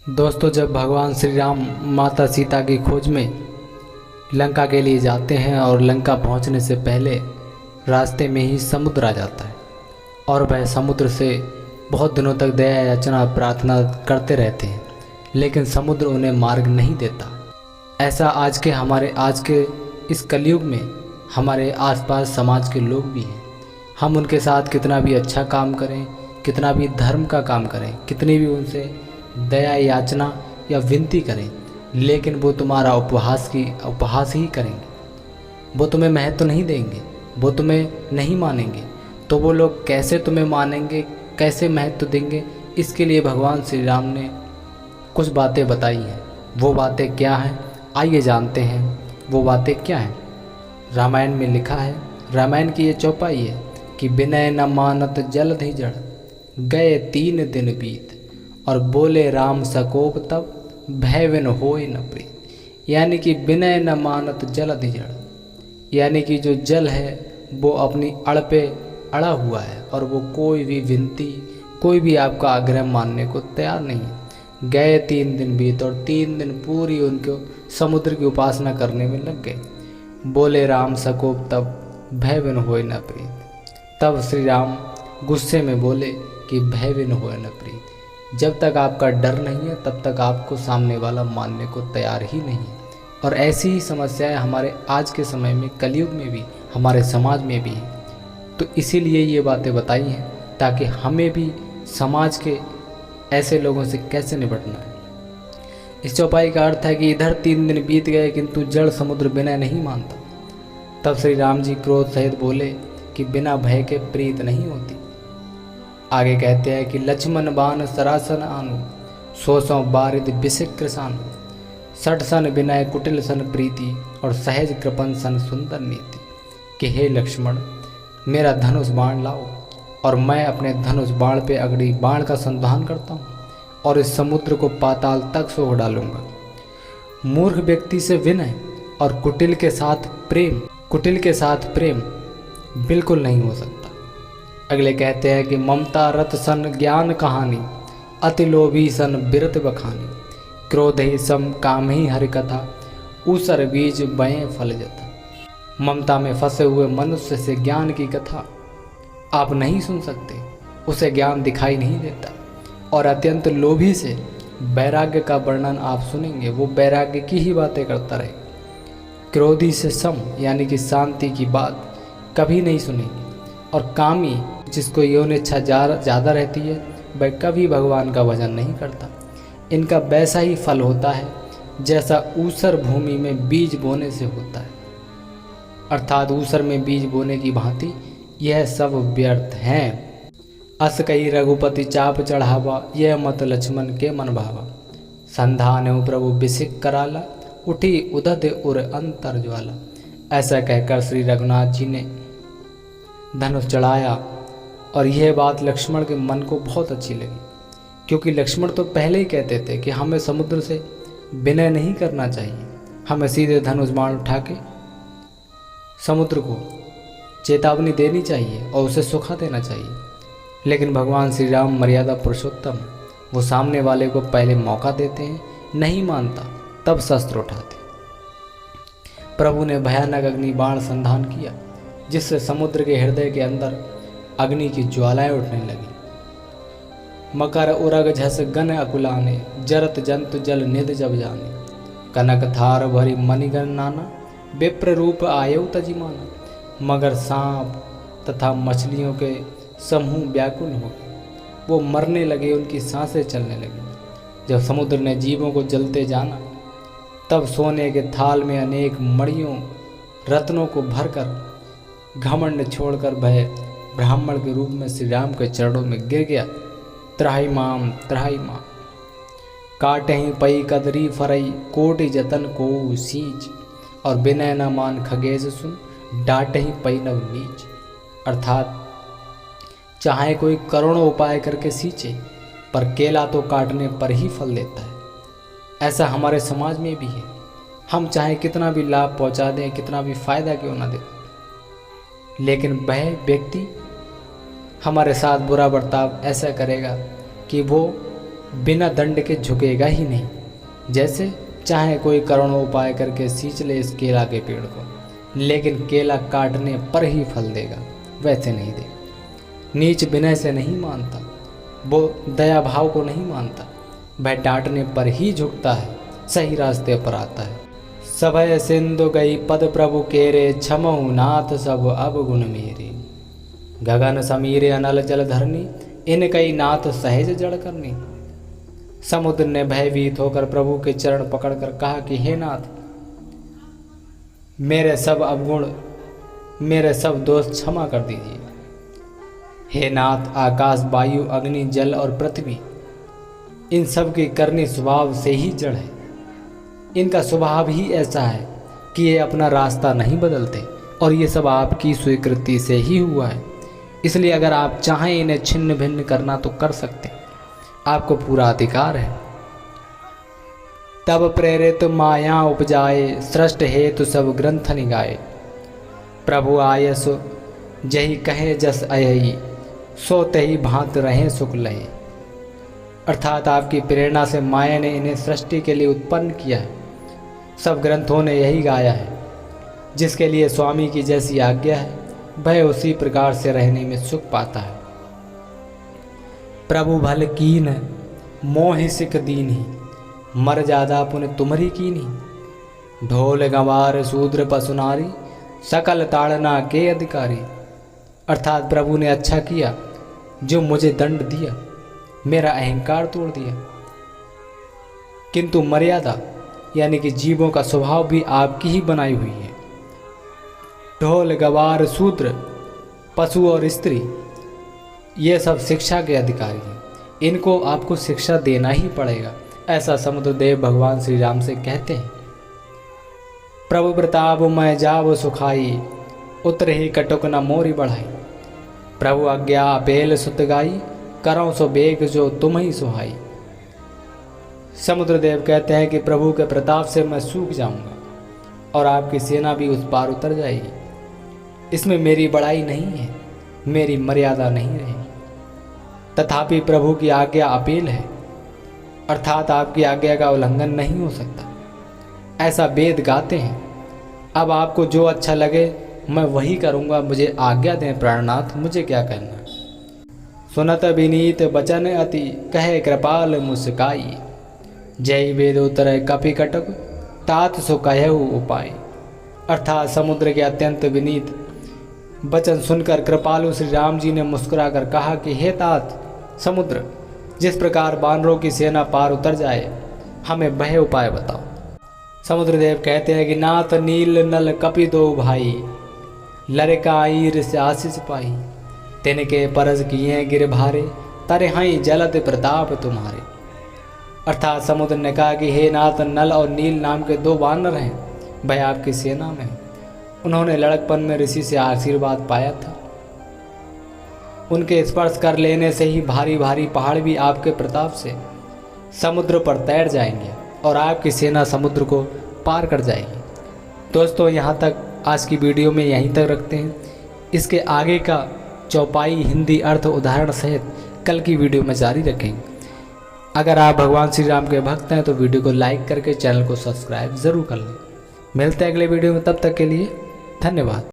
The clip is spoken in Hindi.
दोस्तों, जब भगवान श्री राम माता सीता की खोज में लंका के लिए जाते हैं और लंका पहुंचने से पहले रास्ते में ही समुद्र आ जाता है और वह समुद्र से बहुत दिनों तक दया याचना प्रार्थना करते रहते हैं, लेकिन समुद्र उन्हें मार्ग नहीं देता। ऐसा आज के इस कलयुग में हमारे आसपास समाज के लोग भी हैं। हम उनके साथ कितना भी अच्छा काम करें, कितना भी धर्म का काम करें, कितनी भी उनसे दया याचना या विनती करें, लेकिन वो तुम्हारा उपहास ही करेंगे। वो तुम्हें महत्व नहीं देंगे, वो तुम्हें नहीं मानेंगे। तो वो लोग कैसे तुम्हें मानेंगे, कैसे महत्व देंगे? इसके लिए भगवान श्री राम ने कुछ बातें बताई हैं। वो बातें क्या हैं, आइए जानते हैं वो बातें क्या हैं। रामायण में लिखा है, रामायण की ये चौपाई है कि विनय न मानत जलधि जड़, गए 3 दिन बीत, और बोले राम सकोप तब, भय विन होय न प्रीत। यानी कि विनय न मानत जलधि जड़, यानी कि जो जल है वो अपनी अड़ पे अड़ा हुआ है और वो कोई भी विनती, कोई भी आपका आग्रह मानने को तैयार नहीं है। गए 3 दिन बीत, और 3 दिन पूरी उनको समुद्र की उपासना करने में लग गए। बोले राम सकोप तब, भय विन होय न प्रीत। तब श्री राम गुस्से में बोले कि भय विन होय न प्रीत। जब तक आपका डर नहीं है तब तक आपको सामने वाला मानने को तैयार ही नहीं है। और ऐसी ही समस्याएं हमारे आज के समय में, कलयुग में भी, हमारे समाज में भी है। तो इसीलिए ये बातें बताई हैं ताकि हमें भी समाज के ऐसे लोगों से कैसे निपटना है। इस चौपाई का अर्थ है कि इधर 3 दिन बीत गए किंतु जड़ समुद्र विनय नहीं मानता। तब श्री राम जी क्रोध सहित बोले कि बिना भय के प्रीत नहीं होती। आगे कहते हैं कि लक्ष्मण बाण सरासन आनु, 100 बारिद बिसिक्र सानु, 60 सन विनय कुटिल सन प्रीति, और सहज कृपन सन सुंदर नीति। कि हे लक्ष्मण, मेरा धनुष बाण लाओ और मैं अपने धनुष बाण पे अगली बाण का संधान करता हूँ और इस समुद्र को पाताल तक सोख डालूंगा। मूर्ख व्यक्ति से विनय और कुटिल के साथ प्रेम बिल्कुल नहीं हो सकता। अगले कहते हैं कि ममता रथ सन ज्ञान कहानी, अति लोभी सन बिरत बखानी, क्रोध ही सम काम ही हरि कथा, ऊसर बीज बये फल जता। ममता में फंसे हुए मनुष्य से ज्ञान की कथा आप नहीं सुन सकते, उसे ज्ञान दिखाई नहीं देता। और अत्यंत लोभी से वैराग्य का वर्णन आप सुनेंगे, वो वैराग्य की ही बातें करता रहे। क्रोधी से सम यानी कि शांति की बात कभी नहीं सुनेंगे। और कामी, जिसको यौन इच्छा ज़्यादा रहती है, वह कभी भगवान का भजन नहीं करता। इनका वैसा ही फल होता है जैसा ऊसर भूमि में बीज बोने से होता है, अर्थात ऊसर में बीज बोने की भांति यह सब व्यर्थ हैं। अस कही रघुपति चाप चढ़ावा, यह मत लक्ष्मण के मन भावा। संधान प्रभु बिसिक कराला, उठी उदध उर अंतर ज्वाला। ऐसा कहकर श्री रघुनाथ जी ने धनुष चढ़ाया और यह बात लक्ष्मण के मन को बहुत अच्छी लगी, क्योंकि लक्ष्मण तो पहले ही कहते थे कि हमें समुद्र से विनय नहीं करना चाहिए, हमें सीधे धनुष बाण उठा के समुद्र को चेतावनी देनी चाहिए और उसे सुखा देना चाहिए। लेकिन भगवान श्री राम मर्यादा पुरुषोत्तम, वो सामने वाले को पहले मौका देते हैं, नहीं मानता तब शस्त्र उठाते। प्रभु ने भयानक अग्नि बाण संधान किया, जिससे समुद्र के हृदय के अंदर अग्नि की ज्वालाएं उठने लगी। मकर उरग झस गन अकुलाने, जरत जंतु जल निध जब जाने। कनक थार भरी मणिगण नाना, विप्र रूप आयु तजिमाना। मगर सांप तथा मछलियों के समूह व्याकुल हो गए, वो मरने लगे, उनकी सांसें चलने लगी। जब समुद्र ने जीवों को जलते जाना, तब सोने के थाल में अनेक मणियों रत्नों को भरकर घमंड छोड़कर वह ब्राह्मण के रूप में श्री राम के चरणों में गिर गया। त्राही माम काटे ही पई कदरी फरई, कोटि जतन को सींच, और विनय न मान खगेश सुन, डांटे ही पई नव नीच। अर्थात चाहे कोई करोड़ों उपाय करके सींचे, पर केला तो काटने पर ही फल देता है। ऐसा हमारे समाज में भी है। हम चाहे कितना भी लाभ पहुंचा दें, कितना भी फायदा क्यों ना दें, लेकिन वह व्यक्ति हमारे साथ बुरा बर्ताव ऐसा करेगा कि वो बिना दंड के झुकेगा ही नहीं। जैसे चाहे कोई करोड़ों उपाय करके सींच ले इस केला के पेड़ को, लेकिन केला काटने पर ही फल देगा, वैसे नहीं देगा। नीच विनय से नहीं मानता, वो दया भाव को नहीं मानता, वह डांटने पर ही झुकता है, सही रास्ते पर आता है। सभय सिंधु गई पद प्रभु केरे, क्षमहु नाथ सब अब गुण मेरे। गगन समीरे अनल जल धरनी, इन कई नाथ सहज जड़ करनी। समुद्र ने भयभीत होकर प्रभु के चरण पकड़कर कहा कि हे नाथ, मेरे सब अवगुण, मेरे सब दोष क्षमा कर दीजिए। हे नाथ, आकाश, वायु, अग्नि, जल और पृथ्वी, इन सब की करनी स्वभाव से ही जड़ है। इनका स्वभाव ही ऐसा है कि ये अपना रास्ता नहीं बदलते, और ये सब आपकी स्वीकृति से ही हुआ है। इसलिए अगर आप चाहें इन्हें छिन्न भिन्न करना तो कर सकते हैं, आपको पूरा अधिकार है। तब प्रेरित माया उपजाए, सृष्ट हेतु सब ग्रंथ निगाए। प्रभु आय सो जही कहे जस अयई, सो तही भांत रहे सुख लहे। अर्थात आपकी प्रेरणा से माया ने इन्हें सृष्टि के लिए उत्पन्न किया है। सब ग्रंथों ने यही गाया है। जिसके लिए स्वामी की जैसी आज्ञा है, वह उसी प्रकार से रहने में सुख पाता है। प्रभु भल कीन मोहि सिख दीनी, मर जादा पुन तुम्हरी कीनी। ढोल गंवार शूद्र पशुनारी, सकल ताड़ना के अधिकारी। अर्थात प्रभु ने अच्छा किया जो मुझे दंड दिया, मेरा अहंकार तोड़ दिया। किंतु मर्यादा यानी कि जीवों का स्वभाव भी आपकी ही बनाई हुई है। ढोल गवार शूद्र पशु और स्त्री, ये सब शिक्षा के अधिकारी हैं। इनको आपको शिक्षा देना ही पड़ेगा, ऐसा समुद्रदेव भगवान श्री राम से कहते हैं। प्रभु प्रताप मैं जाव सुखाई, उतर ही कटुक न मोरी बढ़ाई। प्रभु आज्ञा बेल सुत गाई, करो सो बेग जो तुम ही सुहाई। समुद्रदेव कहते हैं कि प्रभु के प्रताप से मैं सूख जाऊंगा और आपकी सेना भी उस पार उतर जाएगी। इसमें मेरी बड़ाई नहीं है, मेरी मर्यादा नहीं रहेगी। तथापि प्रभु की आज्ञा अपील है, अर्थात आपकी आज्ञा का उल्लंघन नहीं हो सकता, ऐसा वेद गाते हैं। अब आपको जो अच्छा लगे मैं वही करूँगा, मुझे आज्ञा दें प्राणनाथ, मुझे क्या करना। सुनत विनीत बचन अति, कहे कृपाल मुस्काई। जय वेद उतर कपि कटक, तात सो कहु उपाय। अर्थात समुद्र के अत्यंत विनीत वचन सुनकर कृपालु श्री राम जी ने मुस्कुराकर कहा कि हे तात समुद्र, जिस प्रकार बानरों की सेना पार उतर जाए, हमें वह उपाय बताओ। समुद्रदेव कहते हैं कि नाथ नील नल कपि दो भाई, लड़का ईर से आशीष पाई। तिनके परज किए गिर भारे, तरे हई जलद प्रताप तुम्हारे। अर्थात समुद्र ने कहा कि हे नाथ, नल और नील नाम के दो वानर हैं, वह आपकी सेना में है। उन्होंने लड़कपन में ऋषि से आशीर्वाद पाया था। उनके स्पर्श कर लेने से ही भारी भारी पहाड़ भी आपके प्रताप से समुद्र पर तैर जाएंगे और आपकी सेना समुद्र को पार कर जाएगी। दोस्तों, यहाँ तक आज की वीडियो में यहीं तक रखते हैं। इसके आगे का चौपाई हिंदी अर्थ उदाहरण सहित कल की वीडियो में जारी रखेंगे। अगर आप भगवान श्री राम के भक्त हैं तो वीडियो को लाइक करके चैनल को सब्सक्राइब ज़रूर कर लें। मिलते हैं अगले वीडियो में, तब तक के लिए धन्यवाद।